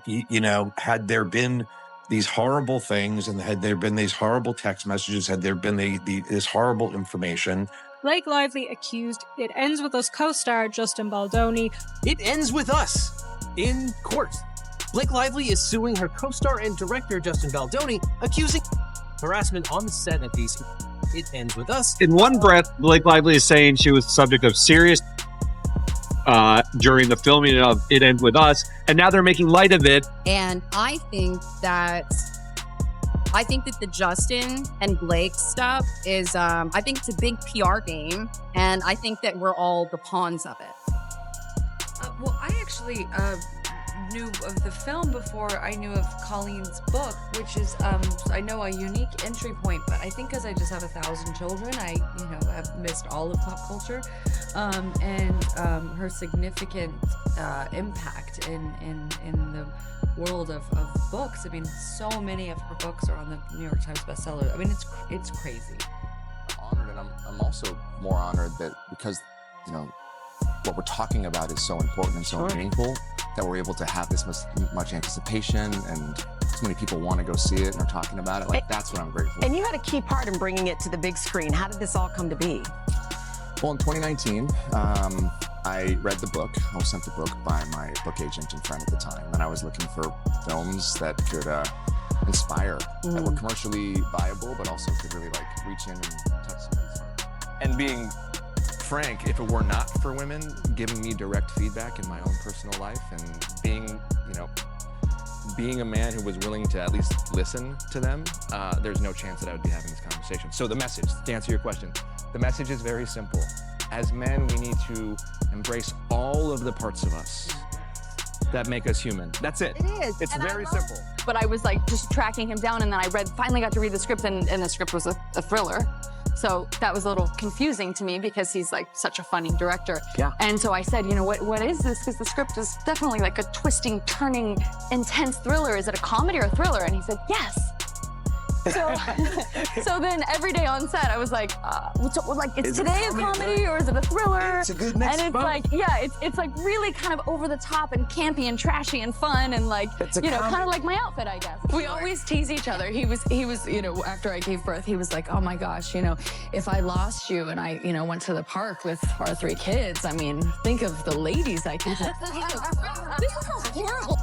You know, had there been these horrible things, and had there been these horrible text messages, had there been this horrible information. Blake Lively accused It Ends With Us co-star Justin Baldoni. It ends with us in court. Blake Lively is suing her co-star and director Justin Baldoni, accusing harassment on the set of these. It Ends With Us. In one breath, Blake Lively is saying she was the subject of serious during the filming of It Ends With Us, and now they're making light of it. And I think that the Justin and Blake stuff is, I think it's a big PR game, and I think that we're all the pawns of it. Well, I actually knew of the film before I knew of Colleen's book, which is, I know, a unique entry point, but I think because I just have 1,000 children, I, have missed all of pop culture, and her significant impact in the world of books. I mean, so many of her books are on the New York Times bestseller. I mean, it's crazy. I'm honored, and I'm also more honored that because, what we're talking about is so important and so meaningful, that we're able to have this much anticipation, and so many people want to go see it and are talking about it. That's what I'm grateful for. And you had a key part in bringing it to the big screen. How did this all come to be? Well, in 2019, I read the book. I was sent the book by my book agent and friend at the time, and I was looking for films that could inspire, that were commercially viable, but also could really reach in and touch somebody's heart. And being frank, if it were not for women giving me direct feedback in my own personal life, and being a man who was willing to at least listen to them, there's no chance that I would be having this conversation. So the message, to answer your question, the message is very simple. As men, we need to embrace all of the parts of us that make us human. That's it. It is. It's very simple. But I was just tracking him down, and then I finally got to read the script, and the script was a thriller. So that was a little confusing to me because he's such a funny director. Yeah. And so I said, what is this? Because the script is definitely a twisting, turning, intense thriller. Is it a comedy or a thriller? And he said, yes. So then every day on set, I was like, is today a comedy or is it a thriller? It's a good mix. And it's it's really kind of over the top and campy and trashy and fun and kind of like my outfit, I guess. We always tease each other. He was, after I gave birth, he was like, oh my gosh, if I lost you and I, went to the park with our 3 kids, I mean, think of the ladies I could have. This is horrible.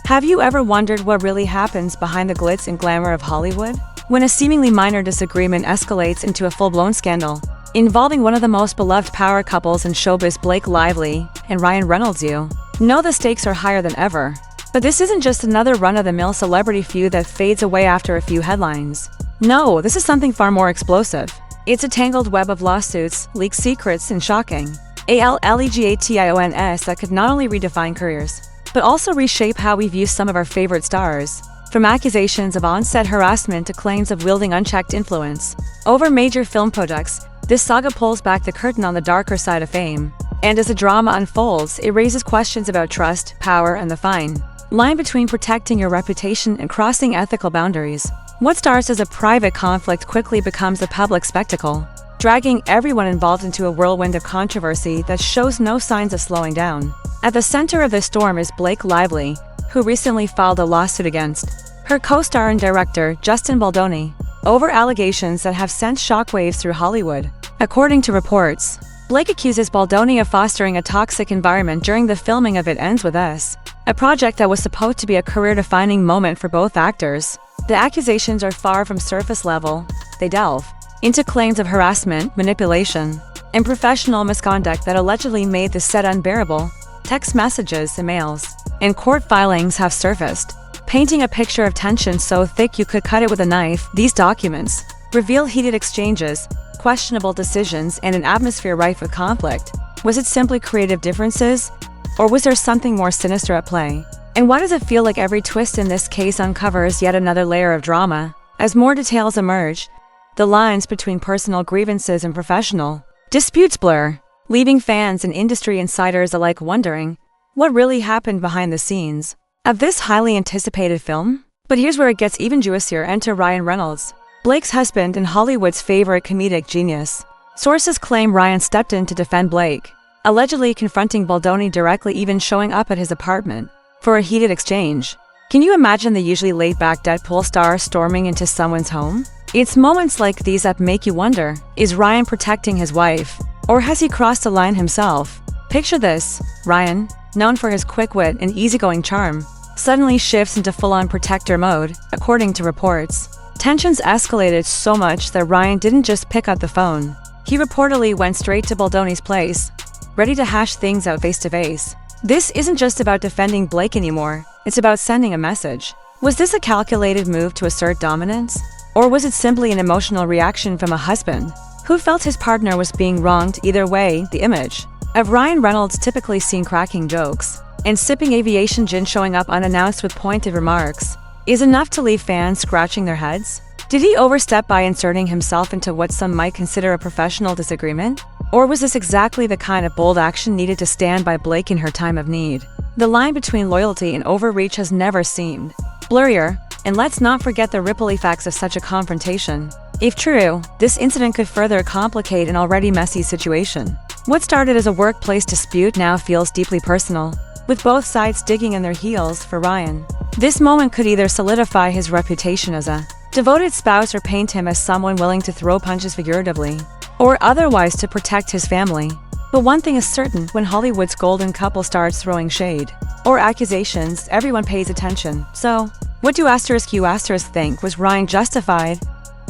Have you ever wondered what really happens behind the glitz and glamour of Hollywood? When a seemingly minor disagreement escalates into a full-blown scandal, involving one of the most beloved power couples in showbiz, Blake Lively and RYAN Reynolds, you know the stakes are higher than ever. But this isn't just another run-of-the-mill celebrity feud that fades away after a few headlines. No, this is something far more explosive. It's a tangled web of lawsuits, leaked secrets, and shocking allegations that could not only redefine careers, but also reshape how we view some of our favorite stars. From accusations of on-set harassment to claims of wielding unchecked influence over major film projects, this saga pulls back the curtain on the darker side of fame. And as the drama unfolds, it raises questions about trust, power, and the fine line between protecting your reputation and crossing ethical boundaries. What starts as a private conflict quickly becomes a public spectacle, dragging everyone involved into a whirlwind of controversy that shows no signs of slowing down. At the center of the storm is Blake Lively, who recently filed a lawsuit against her co-star and director, Justin Baldoni, over allegations that have sent shockwaves through Hollywood. According to reports, Blake accuses Baldoni of fostering a toxic environment during the filming of It Ends With Us, a project that was supposed to be a career-defining moment for both actors. The accusations are far from surface level. They delve into claims of harassment, manipulation, and professional misconduct that allegedly made the set unbearable. Text messages, emails, and court filings have surfaced, painting a picture of tension so thick you could cut it with a knife. These documents reveal heated exchanges, questionable decisions, and an atmosphere rife with conflict. Was it simply creative differences, or was there something more sinister at play? And why does it feel like every twist in this case uncovers yet another layer of drama? As more details emerge, the lines between personal grievances and professional disputes blur, leaving fans and industry insiders alike wondering what really happened behind the scenes of this highly anticipated film. But here's where it gets even juicier. Enter RYAN Reynolds, Blake's husband and Hollywood's favorite comedic genius. Sources claim Ryan stepped in to defend Blake, allegedly confronting Baldoni directly, even showing up at his apartment for a heated exchange. Can you imagine the usually laid-back Deadpool star storming into someone's home? It's moments like these that make you wonder, is Ryan protecting his wife? Or has he crossed the line himself? Picture this: Ryan, known for his quick wit and easygoing charm, suddenly shifts into full-on protector mode, according to reports. Tensions escalated so much that Ryan didn't just pick up the phone. He reportedly went straight to Baldoni's place, ready to hash things out face-to-face. This isn't just about defending Blake anymore, it's about sending a message. Was this a calculated move to assert dominance? Or was it simply an emotional reaction from a husband who felt his partner was being wronged? Either way, the image of Ryan Reynolds, typically seen cracking jokes and sipping aviation gin, showing up unannounced with pointed remarks, is enough to leave fans scratching their heads. Did he overstep by inserting himself into what some might consider a professional disagreement? Or was this exactly the kind of bold action needed to stand by Blake in her time of need? The line between loyalty and overreach has never seemed blurrier, and let's not forget the ripple effects of such a confrontation. If true, this incident could further complicate an already messy situation. What started as a workplace dispute now feels deeply personal, with both sides digging in their heels for Ryan. This moment could either solidify his reputation as a devoted spouse or paint him as someone willing to throw punches figuratively, or otherwise to protect his family. But one thing is certain: when Hollywood's golden couple starts throwing shade or accusations, everyone pays attention. So, what do *U* think? Was Ryan justified,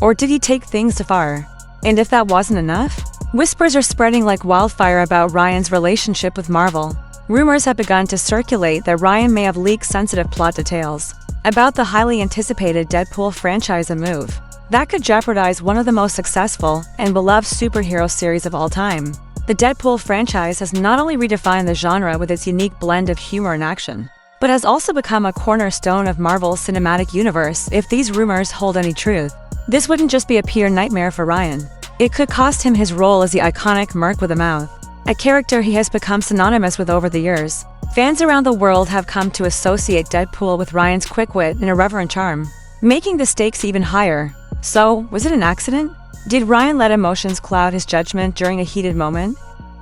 or did he take things too far? And if that wasn't enough, whispers are spreading like wildfire about Ryan's relationship with Marvel. Rumors have begun to circulate that Ryan may have leaked sensitive plot details about the highly anticipated Deadpool franchise, a move that could jeopardize one of the most successful and beloved superhero series of all time. The Deadpool franchise has not only redefined the genre with its unique blend of humor and action, but has also become a cornerstone of Marvel's cinematic universe. If these rumors hold any truth, this wouldn't just be a pure nightmare for Ryan. It could cost him his role as the iconic Merc with a Mouth, a character he has become synonymous with over the years. Fans around the world have come to associate Deadpool with Ryan's quick wit and irreverent charm, making the stakes even higher. So, was it an accident? Did Ryan let emotions cloud his judgment during a heated moment?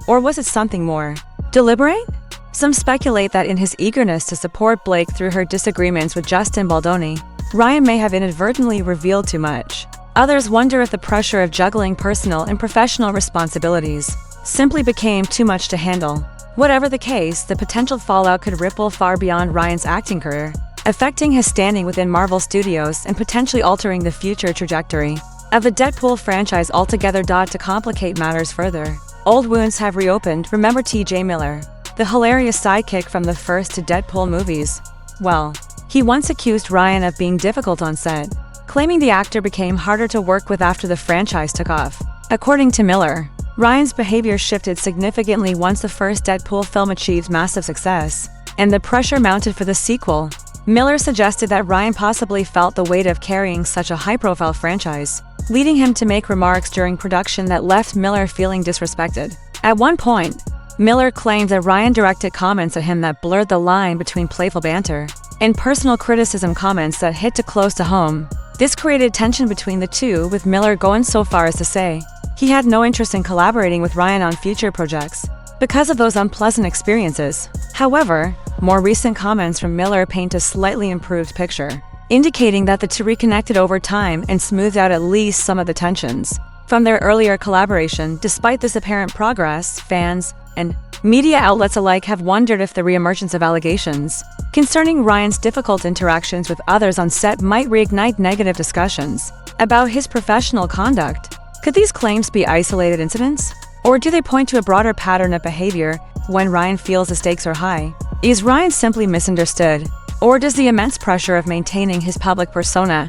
Or was it something more deliberate? Some speculate that in his eagerness to support Blake through her disagreements with Justin Baldoni, Ryan may have inadvertently revealed too much. Others wonder if the pressure of juggling personal and professional responsibilities simply became too much to handle. Whatever the case, the potential fallout could ripple far beyond Ryan's acting career, affecting his standing within Marvel Studios and potentially altering the future trajectory of the Deadpool franchise altogether. To complicate matters further, old wounds have reopened. Remember T.J. Miller, the hilarious sidekick from the first two Deadpool movies? Well, he once accused Ryan of being difficult on set, claiming the actor became harder to work with after the franchise took off. According to Miller, Ryan's behavior shifted significantly once the first Deadpool film achieved massive success, and the pressure mounted for the sequel. Miller suggested that Ryan possibly felt the weight of carrying such a high-profile franchise, leading him to make remarks during production that left Miller feeling disrespected. At one point, Miller claimed that Ryan directed comments at him that blurred the line between playful banter and personal criticism, comments that hit too close to home. This created tension between the two, with Miller going so far as to say he had no interest in collaborating with Ryan on future projects because of those unpleasant experiences. However, more recent comments from Miller paint a slightly improved picture, indicating that the two reconnected over time and smoothed out at least some of the tensions from their earlier collaboration. Despite this apparent progress, fans and media outlets alike have wondered if the reemergence of allegations concerning Ryan's difficult interactions with others on set might reignite negative discussions about his professional conduct. Could these claims be isolated incidents, or do they point to a broader pattern of behavior when Ryan feels the stakes are high? Is Ryan simply misunderstood, or does the immense pressure of maintaining his public persona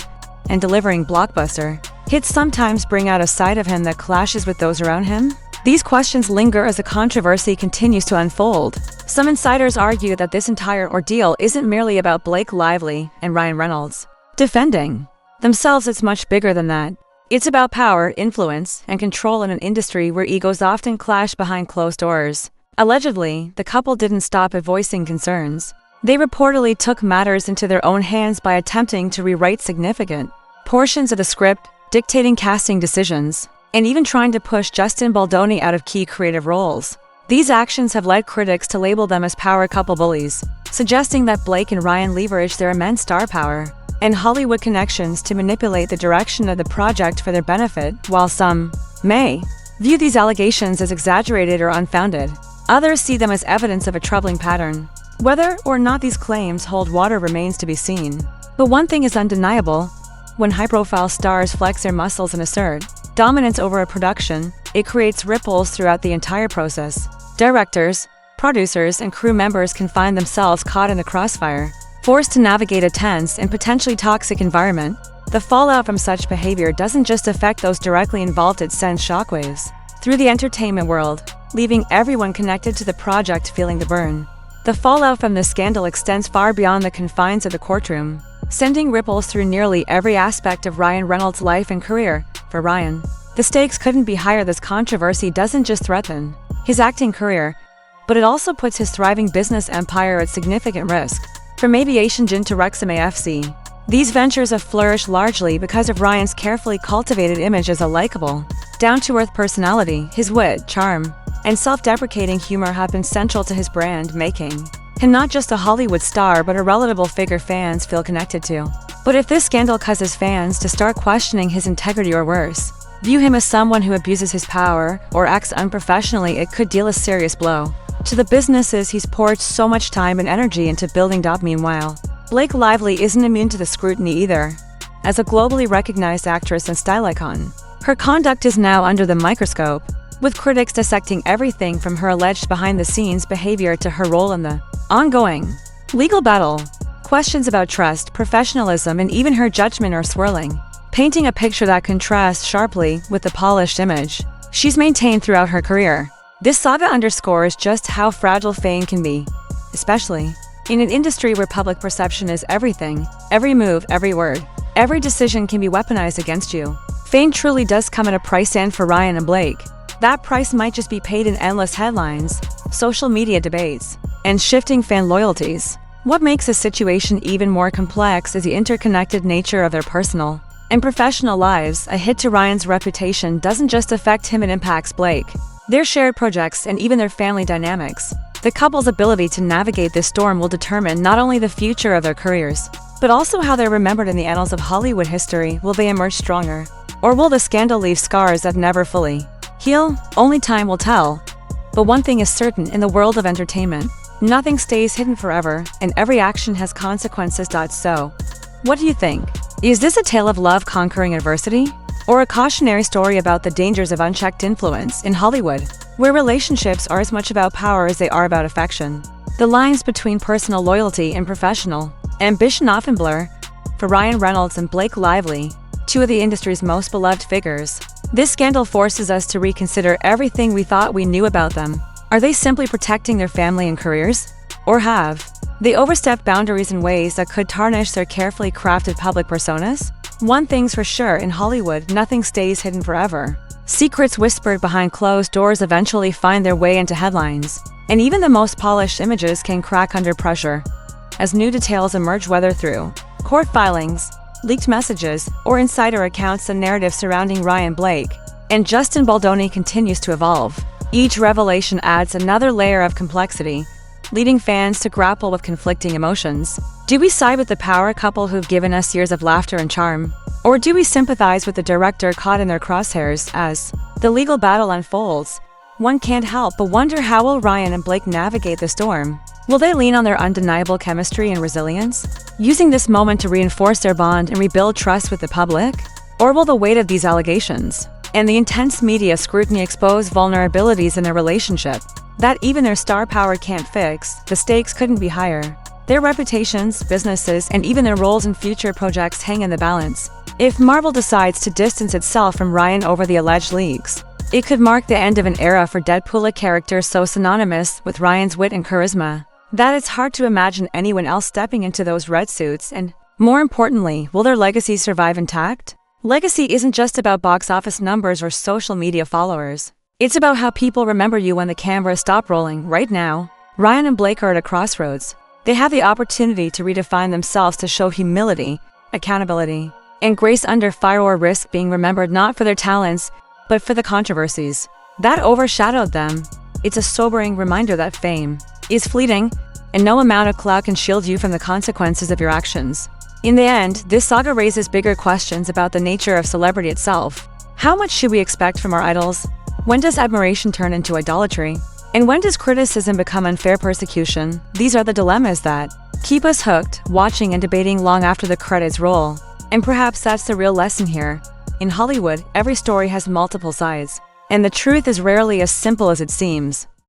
and delivering blockbuster hits sometimes bring out a side of him that clashes with those around him? These questions linger as the controversy continues to unfold. Some insiders argue that this entire ordeal isn't merely about Blake Lively and Ryan Reynolds defending themselves. It's much bigger than that. It's about power, influence, and control in an industry where egos often clash behind closed doors. Allegedly, the couple didn't stop at voicing concerns. They reportedly took matters into their own hands by attempting to rewrite significant portions of the script, dictating casting decisions, and even trying to push Justin Baldoni out of key creative roles. These actions have led critics to label them as power couple bullies, suggesting that Blake and Ryan leveraged their immense star power and Hollywood connections to manipulate the direction of the project for their benefit. While some may view these allegations as exaggerated or unfounded, others see them as evidence of a troubling pattern. Whether or not these claims hold water remains to be seen. But one thing is undeniable: when high-profile stars flex their muscles and assert dominance over a production, it creates ripples throughout the entire process. Directors, producers, and crew members can find themselves caught in the crossfire, forced to navigate a tense and potentially toxic environment. The fallout from such behavior doesn't just affect those directly involved, it sends shockwaves through the entertainment world, leaving everyone connected to the project feeling the burn. The fallout from this scandal extends far beyond the confines of the courtroom, sending ripples through nearly every aspect of Ryan Reynolds' life and career. For Ryan, the stakes couldn't be higher. This controversy doesn't just threaten his acting career, but it also puts his thriving business empire at significant risk. From aviation gin to Wrexham AFC, these ventures have flourished largely because of Ryan's carefully cultivated image as a likable, down-to-earth personality. His wit, charm, and self-deprecating humor have been central to his brand, making him not just a Hollywood star but a relatable figure fans feel connected to. But if this scandal causes fans to start questioning his integrity or worse, view him as someone who abuses his power or acts unprofessionally, it could deal a serious blow to the businesses he's poured so much time and energy into building up. Meanwhile, Blake Lively isn't immune to the scrutiny either. As a globally recognized actress and style icon, her conduct is now under the microscope, with critics dissecting everything from her alleged behind-the-scenes behavior to her role in the ongoing legal battle. Questions about trust, professionalism, and even her judgment are swirling, painting a picture that contrasts sharply with the polished image she's maintained throughout her career. This saga underscores just how fragile fame can be, especially in an industry where public perception is everything. Every move, every word, every decision can be weaponized against you. Fame truly does come at a price, and for Ryan and Blake, that price might just be paid in endless headlines, social media debates, and shifting fan loyalties. What makes the situation even more complex is the interconnected nature of their personal and professional lives. A hit to Ryan's reputation doesn't just affect him, it impacts Blake, their shared projects, and even their family dynamics. The couple's ability to navigate this storm will determine not only the future of their careers, but also how they're remembered in the annals of Hollywood history. Will they emerge stronger, or will the scandal leave scars that never fully heal? Only time will tell. But one thing is certain: in the world of entertainment, nothing stays hidden forever, and every action has consequences. So, what do you think? Is this a tale of love conquering adversity, or a cautionary story about the dangers of unchecked influence in Hollywood, where relationships are as much about power as they are about affection? The lines between personal loyalty and professional ambition often blur. For Ryan Reynolds and Blake Lively, two of the industry's most beloved figures, this scandal forces us to reconsider everything we thought we knew about them. Are they simply protecting their family and careers? Or have they overstepped boundaries in ways that could tarnish their carefully crafted public personas? One thing's for sure: in Hollywood, nothing stays hidden forever. Secrets whispered behind closed doors eventually find their way into headlines, and even the most polished images can crack under pressure as new details emerge. Whether through court filings, leaked messages, or insider accounts, the narrative surrounding Ryan, Blake, and Justin Baldoni continues to evolve. Each revelation adds another layer of complexity, leading fans to grapple with conflicting emotions. Do we side with the power couple who've given us years of laughter and charm? Or do we sympathize with the director caught in their crosshairs? As the legal battle unfolds, one can't help but wonder, how will Ryan and Blake navigate the storm? Will they lean on their undeniable chemistry and resilience, using this moment to reinforce their bond and rebuild trust with the public? Or will the weight of these allegations and the intense media scrutiny expose vulnerabilities in their relationship that even their star power can't fix? The stakes couldn't be higher. Their reputations, businesses, and even their roles in future projects hang in the balance. If Marvel decides to distance itself from Ryan over the alleged leaks, it could mark the end of an era for Deadpool, a character so synonymous with Ryan's wit and charisma that it's hard to imagine anyone else stepping into those red suits. And more importantly, will their legacy survive intact? Legacy isn't just about box office numbers or social media followers. It's about how people remember you when the cameras stop rolling. Right now, Ryan and Blake are at a crossroads. They have the opportunity to redefine themselves, to show humility, accountability, and grace under fire, or risk being remembered not for their talents, but for the controversies that overshadowed them. It's a sobering reminder that fame is fleeting, and no amount of clout can shield you from the consequences of your actions. In the end, this saga raises bigger questions about the nature of celebrity itself. How much should we expect from our idols? When does admiration turn into idolatry? And when does criticism become unfair persecution? These are the dilemmas that keep us hooked, watching and debating long after the credits roll. And perhaps that's the real lesson here. In Hollywood, every story has multiple sides, and the truth is rarely as simple as it seems.